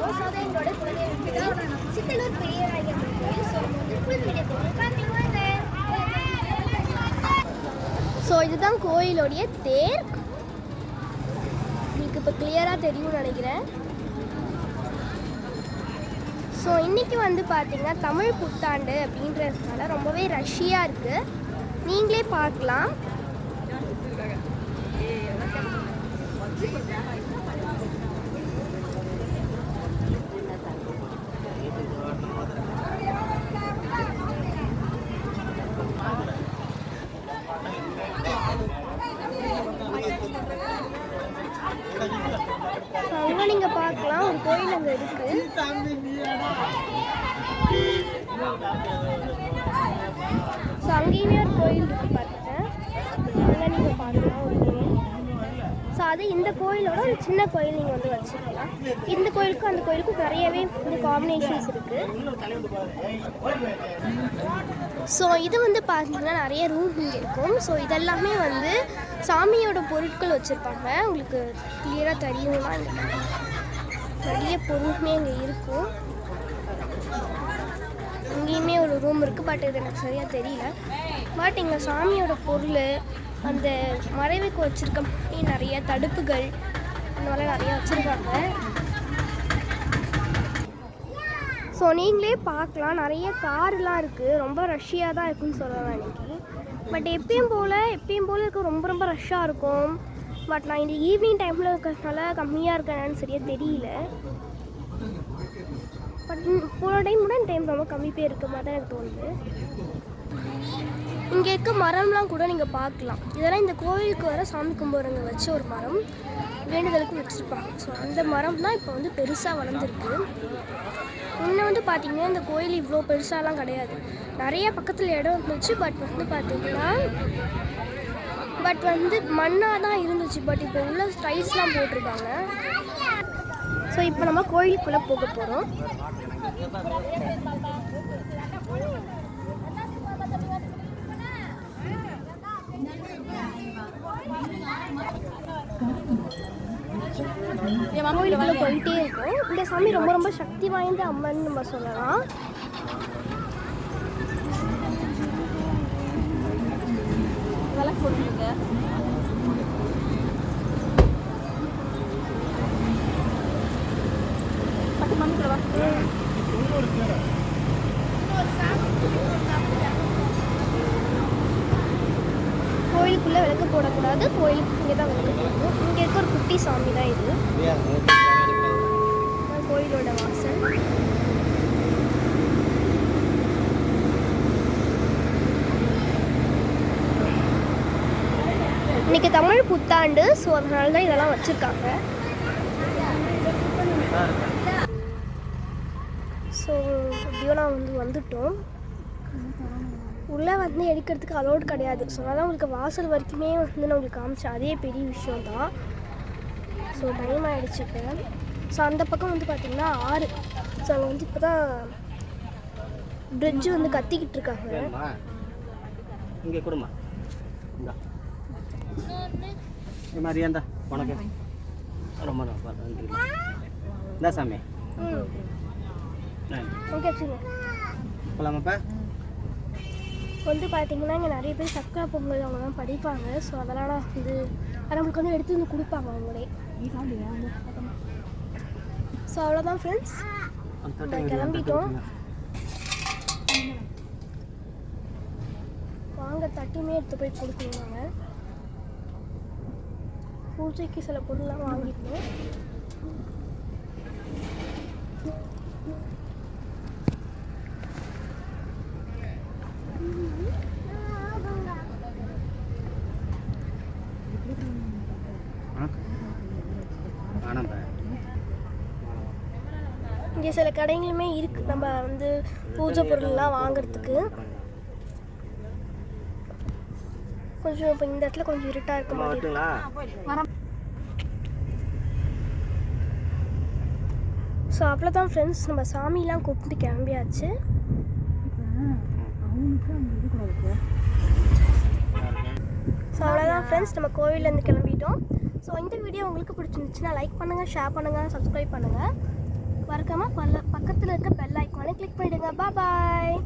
வந்திருக்கோம். ஸோ அதான் எங்களோட குலதெய்வம் சித்தலூர் பெரியநாயகர் கோயில். ஸோ நம்ம வந்து ஃபுல் வீடியோ பார்த்துருவாங்க. ஸோ இதுதான் கோயிலோடைய தேர். உங்களுக்கு இப்போ கிளியராக தெரியும்னு நினைக்கிறேன். ஸோ இன்றைக்கி வந்து பார்த்திங்கன்னா தமிழ் புத்தாண்டு அப்படின்றதுனால ரொம்பவே ரஷ்ஷியாக இருக்குது. நீங்களே பார்க்கலாம். அங்கே நீங்கள் பார்க்கலாம் ஒரு கோயில் அங்கே இருக்குது. ஸோ அங்கேயுமே ஒரு கோயில் இருக்குது பார்த்தேன். அங்கே நீங்கள் பார்க்கலாம் ஒரு கோயில். ஸோ அது இந்த கோயிலோட ஒரு சின்ன கோயில் நீங்கள் வந்து வச்சுக்கலாம். இந்த கோயிலுக்கும் அந்த கோயிலுக்கும் நிறையவே இந்த காம்பினேஷன்ஸ் இருக்குது. ஸோ இது வந்து பார்த்தீங்கன்னா நிறைய ரூம் இங்கே இருக்கும். ஸோ இதெல்லாமே வந்து சாமியோட பொருட்கள் வச்சுருப்பாங்க. உங்களுக்கு கிளியராக தெரியும்னா நிறைய பொருளுமே இங்கே இருக்கும். இங்கேயுமே ஒரு ரூம் இருக்குது. பட் இது எனக்கு சரியாக தெரியல. பட் இங்கே சாமியோட பொருள் அந்த மறைவுக்கு வச்சுருக்க நிறைய தடுப்புகள் அந்த மாதிரிலாம் நிறையா வச்சுருக்காங்க. ஸோ நீங்களே பார்க்கலாம் நிறைய கார்லாம் இருக்குது. ரொம்ப ரஷ்ஷியாக தான் இருக்குதுன்னு சொல்லலாம் இன்றைக்கி. பட் எப்பயும் போல் இருக்க ரொம்ப ரஷ்ஷாக இருக்கும். பட் நான் இந்த ஈவினிங் டைமில் இருக்கிறதுனால கம்மியாக இருக்கேன்னு சரியாக தெரியல. பட் போன டைம் கூட இந்த டைம் ரொம்ப கம்மி பேர் இருக்க மாதிரி தான் எனக்கு தோணுது. இங்கே இருக்க மரம்லாம் கூட நீங்கள் பார்க்கலாம். இதெல்லாம் இந்த கோவிலுக்கு வர சாமி கும்பிட்றவங்க வச்ச ஒரு மரம் வேண்டுதலுக்கு வச்சுருப்பாங்க. ஸோ அந்த மரம் தான் இப்போ வந்து பெருசாக வளர்ந்துருக்கு. இன்னும் வந்து பார்த்திங்கன்னா இந்த கோயில் இவ்வளோ பெருசாலாம் கிடையாது. நிறைய பக்கத்தில் இடம் இருந்துச்சு. பட் வந்து பார்த்திங்கன்னா மண்ணாக தான் இருந்துச்சு. பட் இப்போ உள்ள ஸ்டைல்ஸ்லாம் போட்டிருக்காங்க. ஸோ இப்போ நம்ம கோயிலுக்குள்ளே போக போகிறோம். கோயிலுக்குள்ளே போயிட்டே இருக்கும். இந்த சாமி ரொம்ப சக்தி வாய்ந்த அம்மன் நம்ம சொல்லலாம். விளக்கு போட்டுருங்க. கோயிலுக்குள்ளே விளக்கு போடக்கூடாது. கோயிலுக்கு இங்கே தான் விளக்கு போடணும். இங்கே இருக்க ஒரு குட்டி சாமி தான் இது. கோயிலோட வாசல். இன்னைக்கு தமிழ் புத்தாண்டு. ஸோ அதனால தான் இதெல்லாம் வச்சுருக்காங்க. ஸோ எப்படியோ நான் வந்துட்டோம். உள்ளே வந்து எடுக்கிறதுக்கு அலோடு கிடையாது. ஸோ அதனால் உங்களுக்கு வாசல் வரைக்குமே வந்து நான் உங்களுக்கு காமிச்சேன். அதே பெரிய விஷயம் தான். ஸோ டைம் ஆகிடுச்சு இப்போ. ஸோ அந்த பக்கம் வந்து பார்த்திங்கன்னா ஆறு. ஸோ அங்கே வந்து இப்போ தான் பிரிட்ஜு வந்து கத்திக்கிட்டு இருக்காங்க. இங்கே கொடுமா இந்த மாதிரி ஏந்தா உனக்கு ரொம்ப நன்றி. என்ன சாமி ஓகே போகலாமாப்பா? வந்து பார்த்தீங்கன்னா இங்கே நிறைய பேர் சக்கரை பொங்கல் அவங்க தான் படிப்பாங்க. ஸோ அதெல்லாம் வந்து நம்மளுக்கு வந்து எடுத்து வந்து கொடுப்பாங்க அவங்களே. ஸோ அவ்வளோதான் ஃப்ரெண்ட்ஸ், கிளம்பிட்டோம். வாங்க தட்டுமே எடுத்து போய் கொடுக்கணும். நாங்கள் பூஜைக்கு சில பொருள்லாம் வாங்கிட்டோம். இங்கே சில கடைகளுமே இருக்குது நம்ம வந்து பூஜை பொருள்லாம் வாங்கிறதுக்கு. கொஞ்சம் இப்போ இந்த இடத்துல கொஞ்சம் இருட்டாக இருக்க மாதிரி. ஸோ அவ்வளோதான் ஃப்ரெண்ட்ஸ், நம்ம சாமிலாம் கூப்பிட்டு கிளம்பியாச்சு. ஸோ அவ்வளோதான் ஃப்ரெண்ட்ஸ், நம்ம கோவிலேருந்து கிளம்பிட்டோம். ஸோ இந்த வீடியோ உங்களுக்கு பிடிச்சிருந்துச்சுன்னா லைக் பண்ணுங்கள், ஷேர் பண்ணுங்கள், சப்ஸ்கிரைப் பண்ணுங்கள். மறக்காமல் பக்கத்தில் இருக்க பெல் ஐக்கானை கிளிக் பண்ணிடுங்க. பாய்.